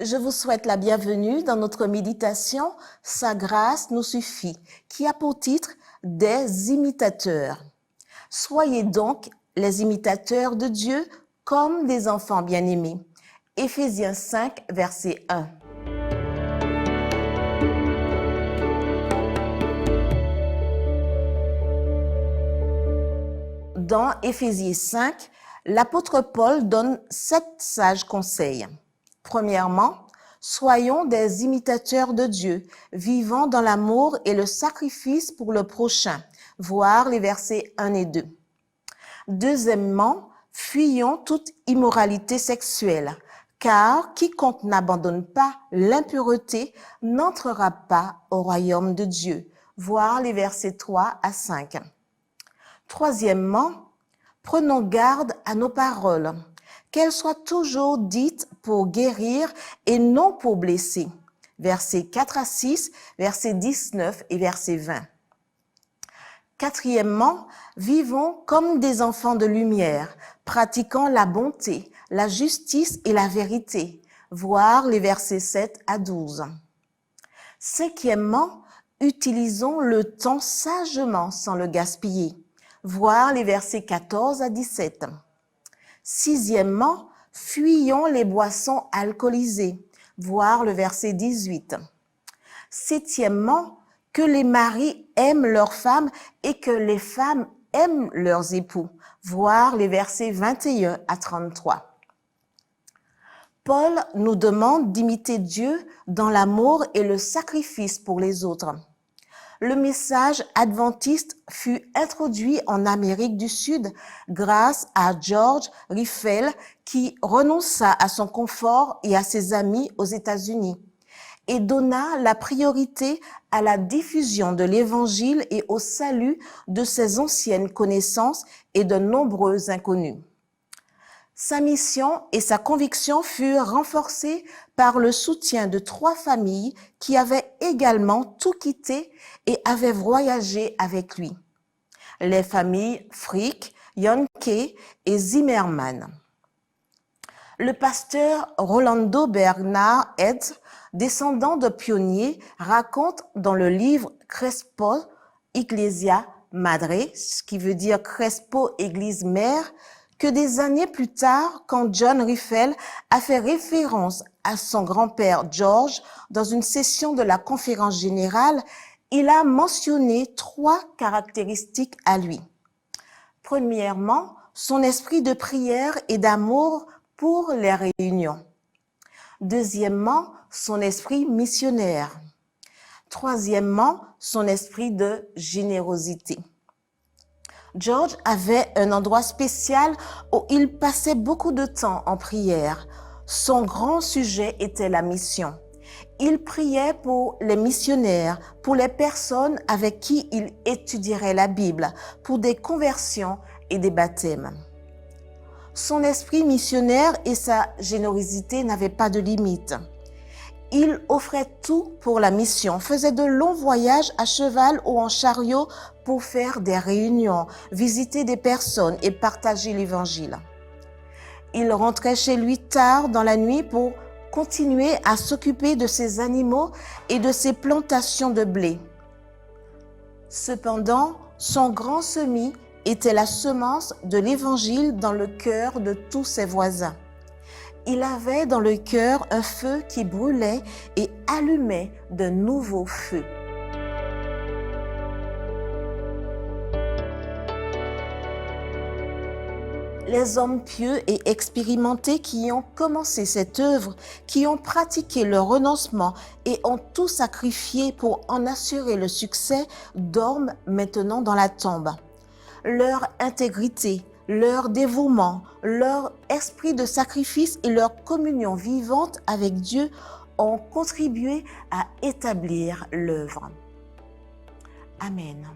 Je vous souhaite la bienvenue dans notre méditation « Sa grâce nous suffit » qui a pour titre « Des imitateurs ». Soyez donc les imitateurs de Dieu comme des enfants bien-aimés. Éphésiens 5, verset 1. Dans Éphésiens 5, l'apôtre Paul donne 7 sages conseils. Premièrement, soyons des imitateurs de Dieu, vivant dans l'amour et le sacrifice pour le prochain, voir les versets 1 et 2. Deuxièmement, fuyons toute immoralité sexuelle, car quiconque n'abandonne pas l'impureté n'entrera pas au royaume de Dieu, voir les versets 3 à 5. Troisièmement, prenons garde à nos paroles, qu'elles soient toujours dites pour guérir et non pour blesser. Versets 4 à 6, versets 19 et verset 20. Quatrièmement, vivons comme des enfants de lumière, pratiquant la bonté, la justice et la vérité, voir les versets 7 à 12. Cinquièmement, utilisons le temps sagement sans le gaspiller, voir les versets 14 à 17. Sixièmement, fuyons les boissons alcoolisées, voir le verset 18. Septièmement, que les maris aiment leurs femmes et que les femmes aiment leurs époux, voir les versets 21 à 33. Paul nous demande d'imiter Dieu dans l'amour et le sacrifice pour les autres. Le message adventiste fut introduit en Amérique du Sud grâce à George Riffel qui renonça à son confort et à ses amis aux États-Unis et donna la priorité à la diffusion de l'Évangile et au salut de ses anciennes connaissances et de nombreux inconnus. Sa mission et sa conviction furent renforcées par le soutien de 3 familles qui avaient également tout quitté et avaient voyagé avec lui. Les familles Frick, Yonke et Zimmerman. Le pasteur Rolando Bernard Eds, descendant de pionniers, raconte dans le livre Crespo Iglesia Madre, ce qui veut dire Crespo Église Mère, que des années plus tard, quand John Riffel a fait référence à son grand-père George dans une session de la conférence générale, il a mentionné 3 caractéristiques à lui. Premièrement, son esprit de prière et d'amour pour les réunions. Deuxièmement, son esprit missionnaire. Troisièmement, son esprit de générosité. George avait un endroit spécial où il passait beaucoup de temps en prière. Son grand sujet était la mission. Il priait pour les missionnaires, pour les personnes avec qui il étudierait la Bible, pour des conversions et des baptêmes. Son esprit missionnaire et sa générosité n'avaient pas de limite. Il offrait tout pour la mission, faisait de longs voyages à cheval ou en chariot pour faire des réunions, visiter des personnes et partager l'Évangile. Il rentrait chez lui tard dans la nuit pour continuer à s'occuper de ses animaux et de ses plantations de blé. Cependant, son grand semis était la semence de l'Évangile dans le cœur de tous ses voisins. Il avait dans le cœur un feu qui brûlait et allumait de nouveaux feux. Les hommes pieux et expérimentés qui ont commencé cette œuvre, qui ont pratiqué le renoncement et ont tout sacrifié pour en assurer le succès, dorment maintenant dans la tombe. Leur intégrité, leur dévouement, leur esprit de sacrifice et leur communion vivante avec Dieu ont contribué à établir l'œuvre. Amen.